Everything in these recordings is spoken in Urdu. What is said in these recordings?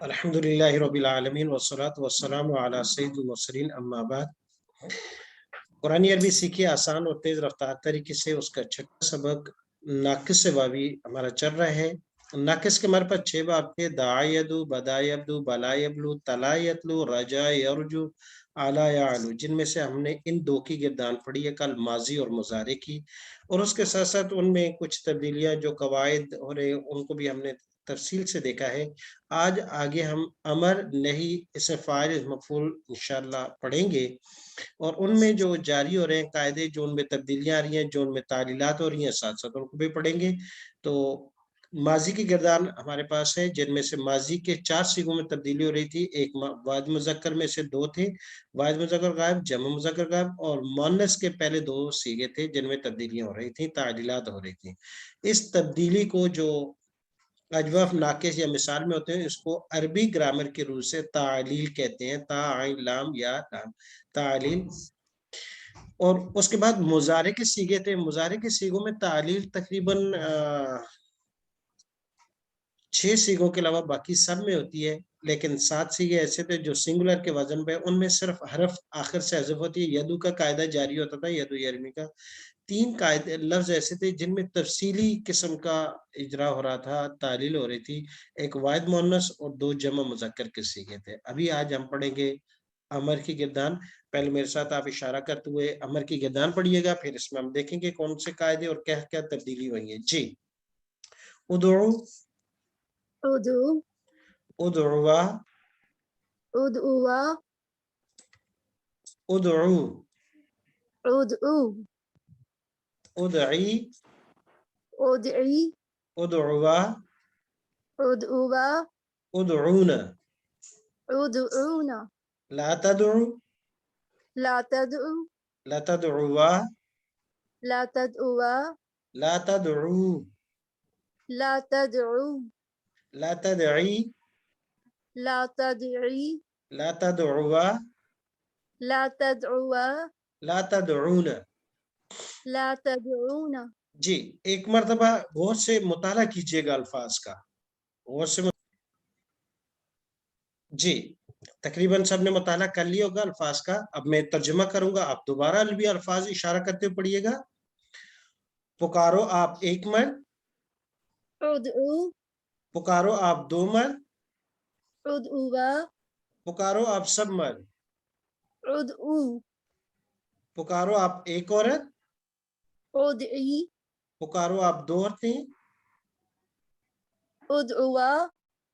الحمدللہ رب العالمین والصلاة والسلام علی سید المرسلین اما بعد۔ قرآن عربی سیکھیے آسان اور تیز رفتار طریقے سے۔ اس کا چھٹا سبق ناقص سے بابی ہمارا چل رہا ہے۔ ناقص کے ہمارے پاس 6 باب تھے: دعا یدو، بدا یبدو، بلا یبلو، تلا یتلو، رجا یرجو، اعلی یعلو، جن میں سے ہم نے ان دو کی گردان پڑھی ہے کل، ماضی اور مضارع کی، اور اس کے ساتھ ساتھ ان میں کچھ تبدیلیاں جو قواعد ہو رہے ان کو بھی ہم نے تفصیل سے دیکھا ہے۔ آج آگے ہم امر، نہیں، اسم فاعل، اسم مفعول انشاءاللہ پڑھیں گے، اور ان میں جو جاری ہو رہے ہیں قاعدے، جو ان میں تبدیلیاں آ رہی ہیں، جو ان میں تعلیلات ہو رہی ہیں، ساتھ ساتھ ان کو بھی پڑھیں گے۔ تو ماضی کی گردان ہمارے پاس ہے، جن میں سے ماضی کے 4 صیغوں میں تبدیلی ہو رہی تھی۔ ایک واحد مذکر میں سے 2 تھے، واحد مذکر غائب، جمع مذکر غائب، اور مؤنث کے پہلے 2 صیغے تھے جن میں تبدیلیاں ہو رہی تھیں، تعلیلات ہو رہی تھیں۔ اس تبدیلی کو جو اجواف ناقص یا مثال میں ہوتے ہیں، اس کو عربی گرامر کے رول سے تعلیل کہتے ہیں، تا عین لام یا لام، تعلیل۔ اور اس کے بعد مضارع کے صیغے تھے۔ مضارع کے صیغوں میں تعلیل تقریباً 6 صیغوں کے علاوہ باقی سب میں ہوتی ہے، لیکن 7 صیغے ایسے تھے جو سنگولر کے وزن پہ، ان میں صرف حرف آخر سے حذف ہوتی ہے۔ یدو کا قاعدہ جاری ہوتا تھا، یدو یرمی کا۔ 3 قاعدے لفظ ایسے تھے جن میں تفصیلی قسم کا اجرا ہو رہا تھا، تعلیل ہو رہی تھی۔ ایک واحد مؤنث اور 2 جمع مذکر کے صیغے تھے۔ ابھی آج ہم پڑھیں گے امر کی گردان۔ پہلے میرے ساتھ آپ اشارہ کرتے ہوئے امر کی گردان پڑھیے گا، پھر اس میں ہم دیکھیں گے کون سے قاعدے اور کیا کیا تبدیلی ہوئی ہے۔ جی، ادعو، ادعو، ادعوا، ادعوا، ادعو، ادعو، ادعی، ادعی، ادعوا، ادعوا، ادعونا، ادعونا، لا تدعو، لا تدعو، لا تدعوا، لا تدعوا، لا تدعو، لا تدعو، لا تدعی، لا تدعی، لا تدعوا، لا تدعوا، لا تدعونا۔ لا تدعونا۔ جی، ایک مرتبہ غور سے مطالعہ کیجئے گا الفاظ کا، غور سے جی، تقریباً سب نے مطالعہ کر لیا ہوگا الفاظ کا۔ اب میں ترجمہ کروں گا، آپ دوبارہ بھی الفاظ اشارہ کرتے ہوئے پڑھیے گا۔ پکارو آپ ایک مرد، ادعو، پکارو آپ 2 مرد، ادعوا، پکارو آپ سب مرد، ادعو، پکارو آپ ایک عورت، ادعی، پکارو آپ 2 عورتیں، ادعوا،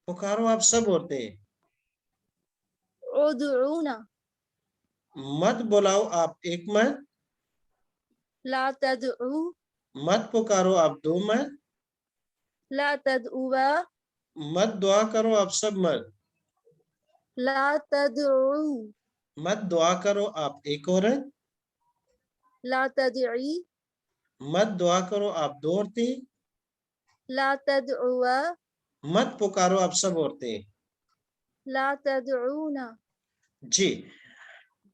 پکارو آپ سب عورتیں۔ ادعونا۔ مت بلاؤ آپ ایک مرد، لا تدعو، مت پکارو آپ 2 مرد، لا تدعوا، مت دعا کرو آپ سب مرد، لا تدعو، مت دعا کرو آپ ایک عورت، لا تدعی، مت دعا کرو آپ 2 عورتیں، لا تدعوا، مت پکارو آپ سب عورتیں۔ لا تدعونا۔ جی،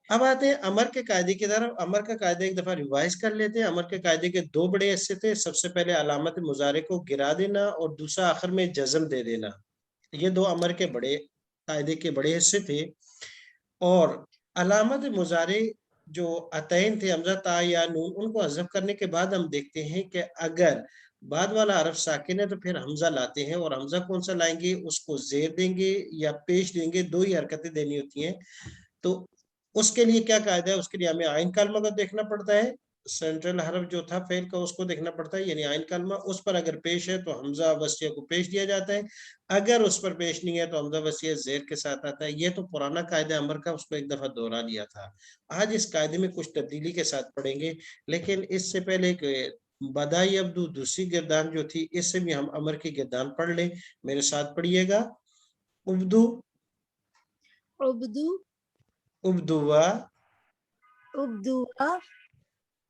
اب آتے ہیں امر کے قاعدے کی طرف۔ امر کا قاعدہ ایک دفعہ ریوائز کر لیتے ہیں۔ امر کے قاعدے کے 2 بڑے حصے تھے۔ سب سے پہلے علامت مضارع کو گرا دینا، اور دوسرا آخر میں جزم دے دینا۔ یہ 2 امر کے بڑے قاعدے کے بڑے حصے تھے۔ اور علامت مضارع جو عطین تھے، حمزہ، تا یا نون، ان کو حذف کرنے کے بعد ہم دیکھتے ہیں کہ اگر بعد والا حرف ساکن ہے تو پھر حمزہ لاتے ہیں، اور حمزہ کون سا لائیں گے؟ اس کو زیر دیں گے یا پیش دیں گے، 2 ہی حرکتیں دینی ہوتی ہیں۔ تو اس کے لیے کیا قاعدہ ہے؟ اس کے لیے ہمیں عین کلمہ کو دیکھنا پڑتا ہے، سینٹرل حرف جو تھا فعل کا اس کو دیکھنا پڑتا ہے، یعنی عین کلمہ۔ اس پر اگر پیش ہے تو حمزہ وصلیہ کو پیش دیا جاتا ہے، اگر اس پر پیش نہیں ہے تو حمزہ وصلیہ زیر کے ساتھ آتا ہے۔ یہ تو پرانا قاعدہ امر کا، اس کو ایک دفعہ دوہرا لیا تھا۔ آج اس قاعدے میں کچھ تبدیلی کے ساتھ پڑھیں گے، لیکن اس سے پہلے بدائی ابدو دوسری گردان جو تھی، اس سے بھی ہم امر کی گردان پڑھ لیں۔ میرے ساتھ پڑھیے گا: ابدو، عبدو، ابدوا، عبدوا،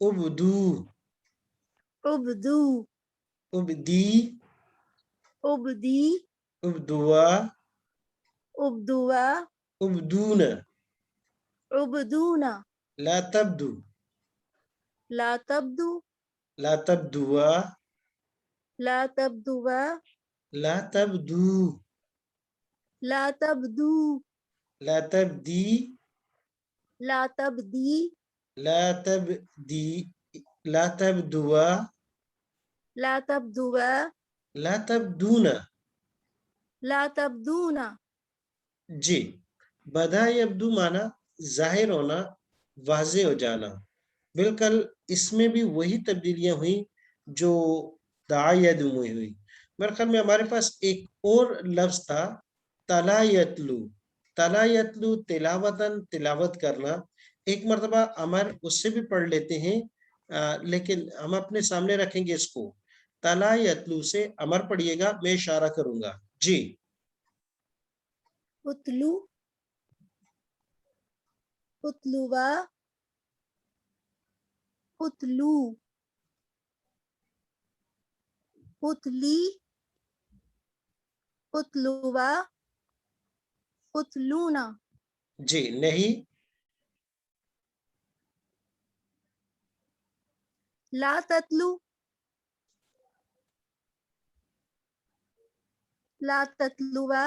ابدو، عبدو، ابدی، عبدی، ابدوا، عبدوا، ابدون، عبدونا، لا تبدو، لا تبدو، لا تبدوا، لا تبدوا، لا تبدو، لا تبدو لا تبدی لا تبدی لا تبدی لا تبدوا لا تبدوا لا تبدون. لا تبدون جی بدا یبدو مانا ظاہر ہونا، واضح ہو جانا. بالکل اس میں بھی وہی تبدیلیاں ہوئیں جو دعا یدعو میں ہوئی. میرے خیال میں ہمارے پاس ایک اور لفظ تھا تلا یتلو. تلا یتلو تلاوتاً تلاوت کرنا. ایک مرتبہ امر اس سے بھی پڑھ لیتے ہیں لیکن ہم اپنے سامنے رکھیں گے اس کو. تلا یتلو سے امر پڑھیے گا، میں اشارہ کروں گا. جی اتلو اتلوا اتلو اتلی اتلوا اتلونا جی نہیں لا تتلو لا تتلوا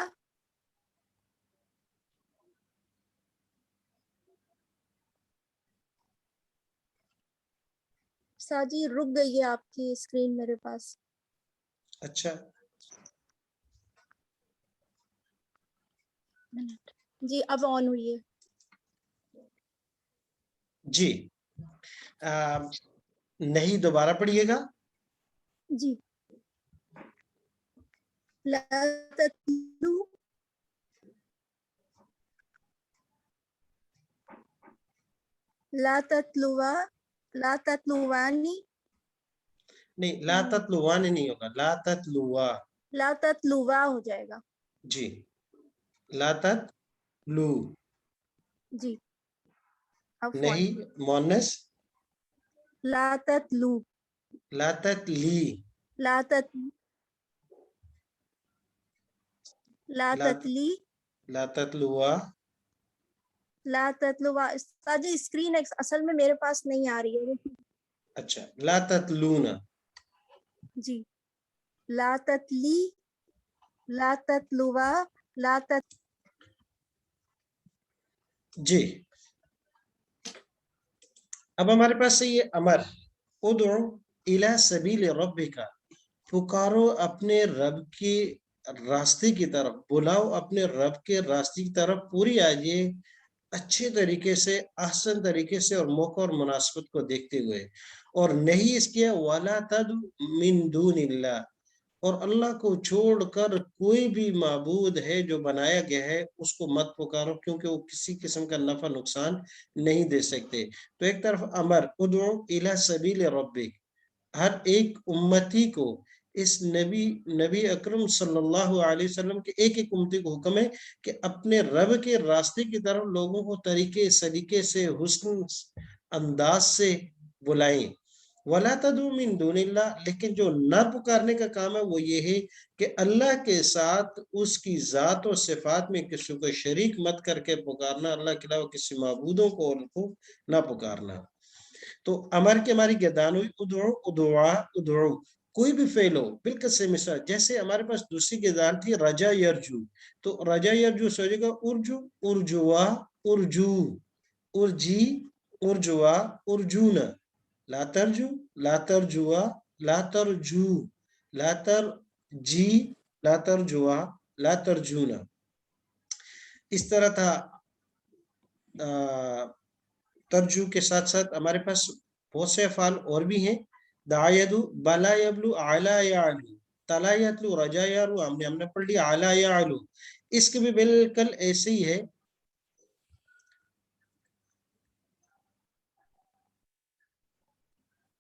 ساجی رک گئی ہے آپ کی اسکرین میرے پاس. اچھا جی اب آن ہوئی ہے. جی نہیں دوبارہ پڑھیے گا. جی لا تتلو لا تتلوا لا تتلوانی نہیں لا تتلوان نہیں ہوگا، لا تتلوا. لا تتلوا ہو جائے گا. جی لا تتلو جی عفواً نہیں مونس. لا تتلو لا تتلی لا تت لا لا تتلی لا تتلوا. لا تتلوا. ساجی اسکرین اصل میں میرے پاس نہیں آ رہی ہے. اچھا لا تتلون. جی لا تتلی لا تتلوا لا تت جی اب ہمارے پاس ہے یہ امر ادعو الی سبیل ربک، پکارو اپنے رب کے راستے کی طرف، بلاؤ اپنے رب کے راستے کی طرف پوری آئیے اچھے طریقے سے، احسن طریقے سے اور موقع اور مناسبت کو دیکھتے ہوئے. اور نہیں اس کیا وَلَا تَدْعُ مِن دُونِ اللَّهِ، اور اللہ کو چھوڑ کر کوئی بھی معبود ہے جو بنایا گیا ہے اس کو مت پکارو، کیونکہ وہ کسی قسم کا نفع نقصان نہیں دے سکتے. تو ایک طرف امر ادعو الی سبیل ربک، ہر ایک امتی کو، اس نبی اکرم صلی اللہ علیہ وسلم کے ایک ایک امتی کو حکم ہے کہ اپنے رب کے راستے کی طرف لوگوں کو طریقے سلیقے سے حسن انداز سے بلائیں. وَلَا تَدْعُ مِن دُونِ اللَّهِ، لیکن جو نہ پکارنے کا کام ہے وہ یہ ہے کہ اللہ کے ساتھ اس کی ذات و صفات میں کسی کو شریک مت کر کے پکارنا، اللہ کے علاوہ کسی معبودوں کو اور کو نہ پکارنا. تو امر کی ہماری گردان ہوئی ادعو ادعا ادعو، کوئی بھی فعل ہو بالکل سے مثال. جیسے ہمارے پاس دوسری گردان تھی رجا یرجو، تو رجا یرجو سے ہو جائے گا ارجو ارجوا ارجو ارجی ارجوا ارجونا. لا ترجو لا ترجوا لا ترجو لا ترجی لا ترجوا لا ترجونا. اس طرح تھا ترجو کے ساتھ ساتھ ہمارے پاس بہت سے افعال اور بھی ہیں. دعا یدو بلا یبلو اعلی یعلو تلا یتلو رجا یارو، ہم نے پڑھ لیا اعلی یعلو. اس کے بھی بالکل ایسے ہی ہے.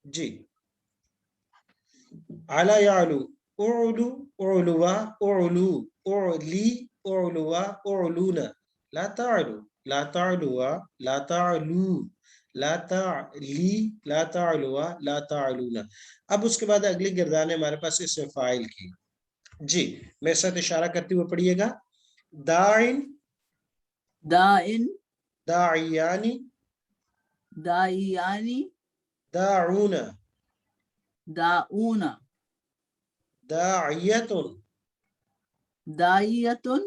جی اعلی یعلو اعلو اعلوا اعلو اعلی اعلوا اعلونا. لا تعلو لا تعلوا لا تعلو لا تعلی لا تعلوا لا تعلونا. اب اس کے بعد اگلی گردان ہے ہمارے پاس اس فاعل کی. جی میرے ساتھ اشارہ کرتے ہوئے پڑھیے گا. داعن دائن داعیانی دائیانی داعونا داؤنا داعیتن دائیتن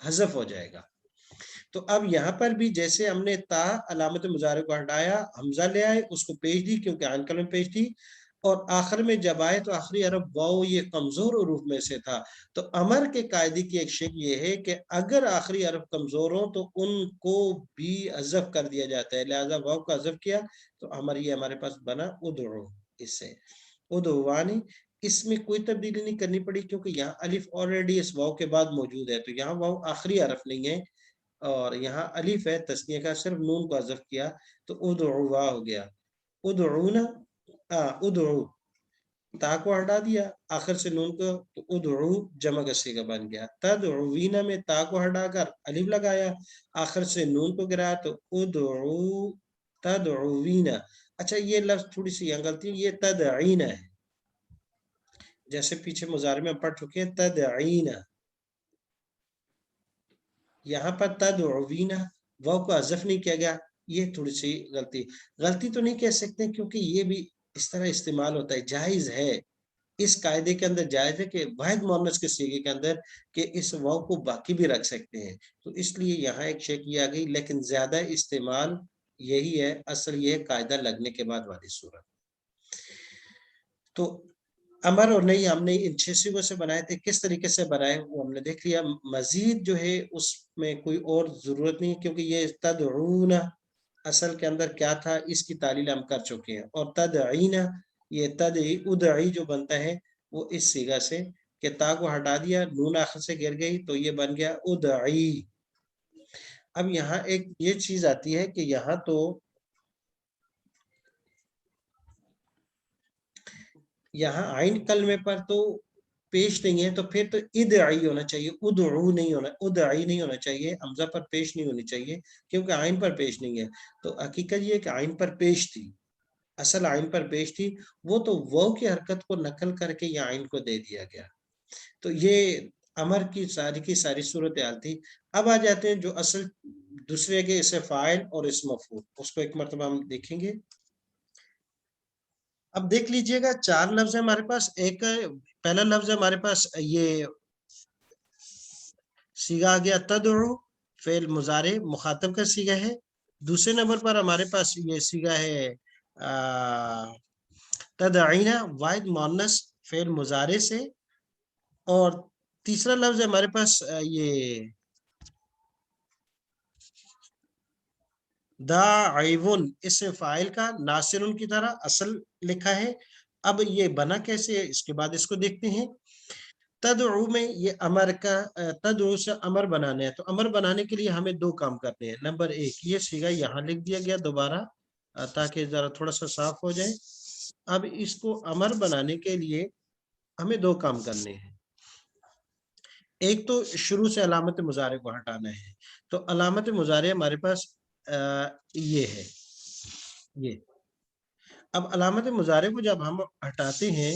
حذف ہو جائے گا. تو اب یہاں پر بھی جیسے ہم نے تا علامت مضارع کو ہٹایا، حمزہ لے آئے، اس کو پیش دی کیونکہ عین کلمہ پیش دی، اور آخر میں جب آئے تو آخری حرف واو یہ کمزور حروف میں سے تھا. تو امر کے قاعدے کی ایک شکل یہ ہے کہ اگر آخری حرف کمزور ہو تو ان کو بھی حذف کر دیا جاتا ہے، لہذا واو کا حذف کیا تو امر یہ ہمارے پاس بنا ادعو. اس سے ادعوانی، اس میں کوئی تبدیلی نہیں کرنی پڑی کیونکہ یہاں الف آلریڈی اس واو کے بعد موجود ہے، تو یہاں واو آخری حرف نہیں ہے اور یہاں الف ہے تثنیہ کا، صرف نون کو حذف کیا تو ادعوا ہو گیا. ادعونا ادعو، تا کو ہٹا دیا آخر سے نون کو تو ادعو جمع کا صیغہ بن گیا. تدعوینا میں تا کو ہٹا کر الف لگایا، آخر سے نون کو گرایا تو ادعو تدعوینا. اچھا یہ لفظ تھوڑی سی یہاں غلطی، یہ تدعینا ہے، جیسے پیچھے مضارع میں پڑھ چکے ہیں تدعینا، یہاں پر تدعوینا واو کو حذف نہیں کیا گیا، یہ تھوڑی سی غلطی تو نہیں کہہ سکتے کیونکہ یہ بھی اس طرح استعمال ہوتا ہے، جائز ہے، اس قاعدے کے اندر جائز ہے کہ واحد مؤنث کے صیغے کے اندر کہ اس واو کو باقی بھی رکھ سکتے ہیں، تو اس لیے یہاں ایک شے کی آ گئی، لیکن زیادہ استعمال یہی ہے، اصل یہ قاعدہ لگنے کے بعد والی صورت. تو امر اور نہیں ہم نے ان 6 صیغوں سے بنائے تھے، کس طریقے سے بنائے وہ ہم نے دیکھ لیا. مزید جو ہے اس میں کوئی اور ضرورت نہیں کیونکہ یہ تدعون اصل کے اندر کیا تھا اس کی تعلیل ہم کر چکے ہیں، اور تدعینا یہ ادعی جو بنتا ہے وہ اس صیغہ سے کہ تا کو ہٹا دیا نون آخر سے گر گئی تو یہ بن گیا ادعی. اب یہاں ایک یہ چیز آتی ہے کہ یہاں تو یہاں عین کلمے پر تو پیش نہیں ہے، تو پھر تو ادعی ہونا چاہیے، ادعو نہیں ہونا، ادعی نہیں ہونا چاہیے، حمزہ پر پیش نہیں ہونی چاہیے کیونکہ عین پر پیش نہیں ہے. تو حقیقت یہ کہ عین پر پیش تھی، اصل عین پر پیش تھی، وہ تو واو کی حرکت کو نقل کر کے یا عین کو دے دیا گیا. تو یہ امر کی ساری صورتحال تھی. اب آ جاتے ہیں جو اصل دوسرے کے اسے فاعل اور اس مفعول، اس کو ایک مرتبہ ہم دیکھیں گے. اب دیکھ لیجئے گا 4 لفظ ہیں ہمارے پاس. ایک پہلا لفظ ہے ہمارے پاس یہ صیغہ آ گیا تدعو، فعل مضارع مخاطب کا صیغہ ہے. دوسرے نمبر پر ہمارے پاس یہ صیغہ ہے تدعینا، واحد مؤنث فعل مضارع سے. اور تیسرا لفظ ہے ہمارے پاس یہ داعون، اس سے فاعل کا ناصرن کی طرح اصل لکھا ہے. اب یہ بنا کیسے ہے اس کے بعد اس کو دیکھتے ہیں. تدعو میں یہ امر کا تدعو سے امر بنانا ہے، تو امر بنانے کے لیے ہمیں 2 کام کرنے ہیں. نمبر 1 یہ صیغہ یہاں لکھ دیا گیا دوبارہ تاکہ ذرا تھوڑا سا صاف ہو جائے. اب اس کو امر بنانے کے لیے ہمیں 2 کام کرنے ہیں. ایک تو شروع سے علامت مضارع کو ہٹانا ہے، تو علامت مضارع ہمارے پاس یہ ہے. یہ اب علامت مضارع کو جب ہم ہٹاتے ہیں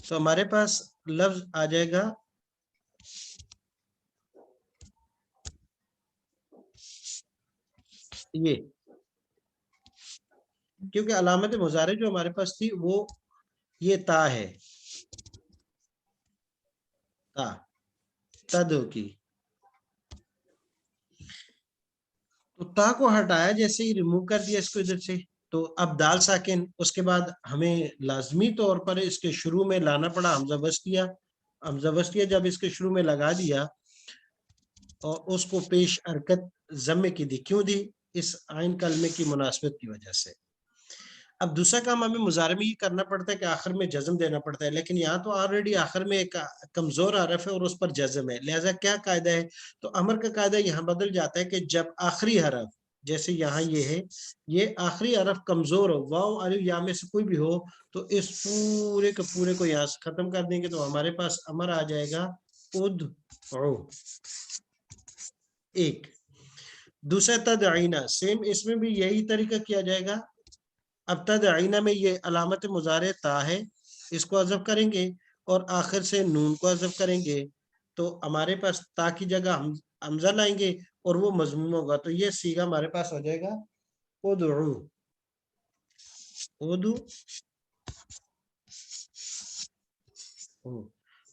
تو ہمارے پاس لفظ آ جائے گا یہ، کیونکہ علامت مضارع جو ہمارے پاس تھی وہ یہ تا ہے، تا تدو کی. تو تا کو ہٹایا، جیسے ہی ریموو کر دیا اس کو ادھر سے، تو اب دال ساکن، اس کے بعد ہمیں لازمی طور پر اس کے شروع میں لانا پڑا حمزہ وصلیہ. حمزہ وصلیہ جب اس کے شروع میں لگا دیا اور اس کو پیش حرکت ضمے کی دی، کیوں دی؟ اس عین کلمے کی مناسبت کی وجہ سے. اب دوسرا کام ہمیں مضارع میں یہ کرنا پڑتا ہے کہ آخر میں جزم دینا پڑتا ہے، لیکن یہاں تو آلریڈی آخر میں ایک کمزور حرف ہے اور اس پر جزم ہے، لہذا کیا قاعدہ ہے؟ تو امر کا قاعدہ یہاں بدل جاتا ہے کہ جب آخری حرف، جیسے یہاں یہ ہے، یہ آخری حرف کمزور ہو، واو الف یا میں سے کوئی بھی ہو، تو اس پورے کے پورے کو یہاں سے ختم کر دیں گے تو ہمارے پاس امر آ جائے گا ادعو. ایک دوسرا تدعینا، سیم اس میں بھی یہی طریقہ کیا جائے گا. اب تدعینا میں یہ علامت مضارع تا ہے، اس کو حذف کریں گے اور آخر سے نون کو حذف کریں گے، تو ہمارے پاس تا کی جگہ حمزہ لائیں گے اور وہ مضموم ہوگا. تو یہ صیغہ ہمارے پاس ہو جائے گا ادعو. ادعو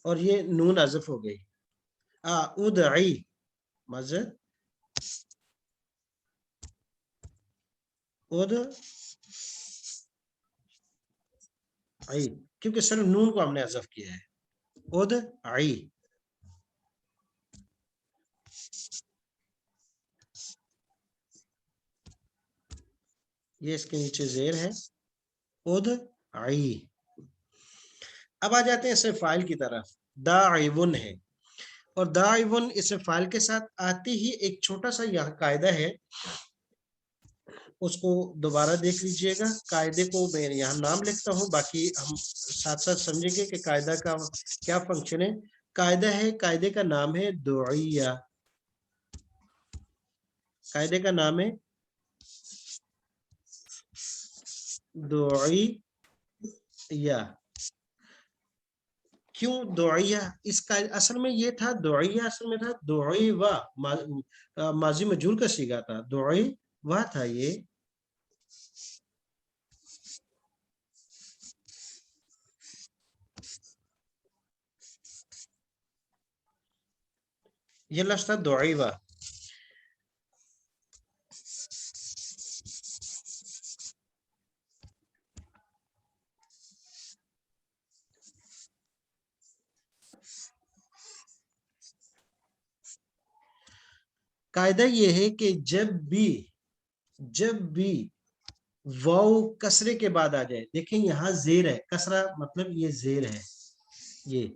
اور یہ نون حذف ہو گئی. ادعی مزد ادعی کیونکہ صرف نون کو ہم نے حذف کیا ہے. ادعی یہ اس کے نیچے زیر ہے. ادعی. اب آ جاتے ہیں اسم فاعل کی طرف. داعون ہے اور داعون اسم فاعل کے ساتھ آتی ہی ایک چھوٹا سا یہاں قاعدہ ہے, اس کو دوبارہ دیکھ لیجئے گا. قاعدے کو میں یہاں نام لکھتا ہوں, باقی ہم ساتھ ساتھ سمجھیں گے کہ قاعدہ کا کیا فنکشن ہے. قاعدہ ہے, قاعدے کا نام ہے دعیہ. قاعدے کا نام ہے دعیہ. کیوں دعیہ؟ اس کا اصل میں یہ تھا دعیہ, اصل میں تھا دعی و, ماضی مجہول کا صیغہ تھا. دعی و تھا یہ. یہ لفظ تھا دعی و. قاعدہ یہ ہے کہ جب بھی واو کسرے کے بعد آ جائے, دیکھیں یہاں زیر ہے, کسرہ مطلب یہ زیر ہے, یہ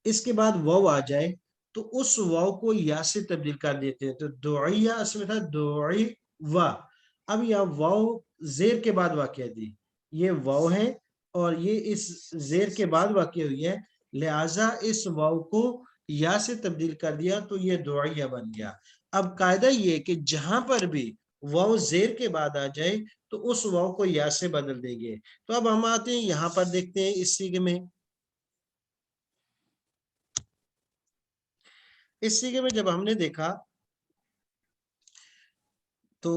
اس کے بعد واو آ جائے تو اس واو کو یا سے تبدیل کر دیتے ہیں. تو دعیہ اس میں تھا دعی و. اب یہاں واو زیر کے بعد واقع دی, یہ واو ہے اور یہ اس زیر کے بعد واقع ہوئی ہے, لہذا اس واو کو یا سے تبدیل کر دیا تو یہ دعیہ بن گیا. اب قاعدہ یہ کہ جہاں پر بھی واو زیر کے بعد آ جائے تو اس واو کو یا سے بدل دیں گے. تو اب ہم آتے ہیں یہاں پر دیکھتے ہیں اس صیغے میں. اس صیغے میں جب ہم نے دیکھا تو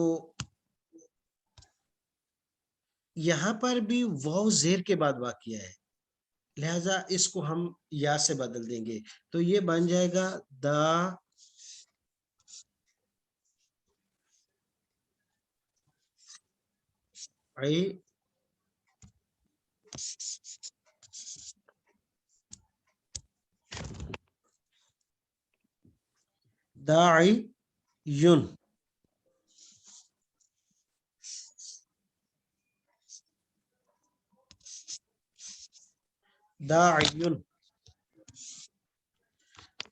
یہاں پر بھی واو زیر کے بعد واقع ہے, لہذا اس کو ہم یا سے بدل دیں گے. تو یہ بن جائے گا دا عی داعی یون. داعیون.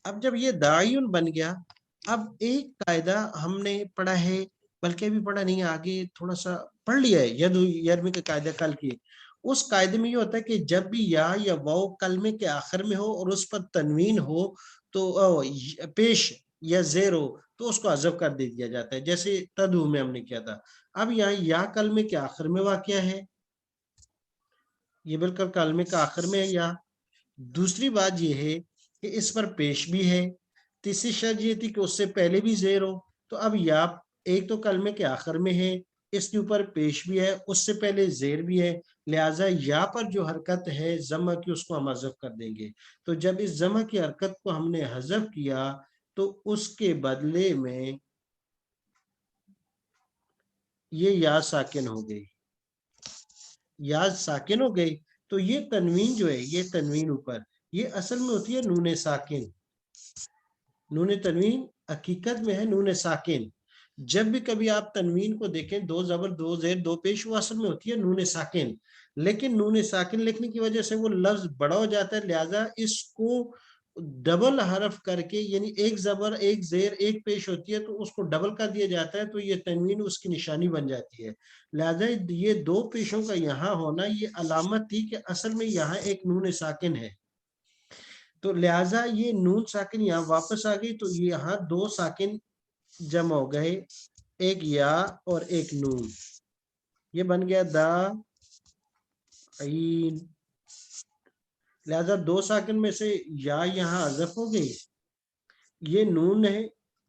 اب جب یہ داعیون بن گیا, اب ایک قاعدہ ہم نے پڑھا ہے, بلکہ بھی پڑھا نہیں, آگے تھوڑا سا پڑھ لیا ہے, یرمی کا قاعدہ کل کی. اس قاعدے میں یہ ہوتا ہے کہ جب بھی یا واو کلمے کے آخر میں ہو اور اس پر تنوین ہو تو پیش یا زیر ہو تو اس کو حذف کر دیا جاتا ہے, جیسے تدعو میں ہم نے کیا تھا. اب یہاں یا کلمے کے آخر میں واقع ہے, یہ بالکل کلمے کا آخر میں ہے یا. دوسری بات یہ ہے کہ اس پر پیش بھی ہے. تیسری شرط یہ تھی کہ اس سے پہلے بھی زیر ہو. تو اب یا ایک تو کلمے کے آخر میں ہے, اس کے اوپر پیش بھی ہے, اس سے پہلے زیر بھی ہے, لہٰذا یا پر جو حرکت ہے ضمہ کی اس کو ہم حذف کر دیں گے. تو جب اس ضمہ کی حرکت کو ہم نے حذف کیا تو اس کے بدلے میں یہ یا ساکن ہو گئی. یا ساکن ہو گئی تو یہ تنوین جو ہے, یہ تنوین اوپر, یہ اصل میں ہوتی ہے نون ساکن. نون تنوین حقیقت میں ہے نون ساکن. جب بھی کبھی آپ تنوین کو دیکھیں, دو زبر دو زیر دو پیش, وہ اصل میں ہوتی ہے نون ساکن. لیکن نون ساکن لکھنے کی وجہ سے وہ لفظ بڑا ہو جاتا ہے, لہذا اس کو ڈبل حرف کر کے, یعنی ایک زبر ایک زیر ایک پیش ہوتی ہے تو اس کو ڈبل کر دیا جاتا ہے, تو یہ تنوین اس کی نشانی بن جاتی ہے. لہذا یہ دو پیشوں کا یہاں ہونا یہ علامت تھی کہ اصل میں یہاں ایک نون ساکن ہے. تو لہٰذا یہ نون ساکن یہاں واپس آ گئی, تو یہاں دو ساکن جمع ہو گئے, ایک یا اور ایک نون. یہ بن گیا دا عین. لہذا دو ساکن میں سے یا یہاں حذف ہو گئی, یہ نون ہے,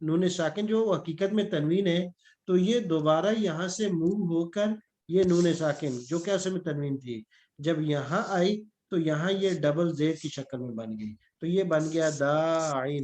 نون ساکن جو حقیقت میں تنوین ہے, تو یہ دوبارہ یہاں سے موو ہو کر یہ نون ساکن جو کہ اصل میں تنوین تھی, جب یہاں آئی تو یہاں یہ ڈبل زیر کی شکل میں بن گئی. تو یہ بن گیا دا عین.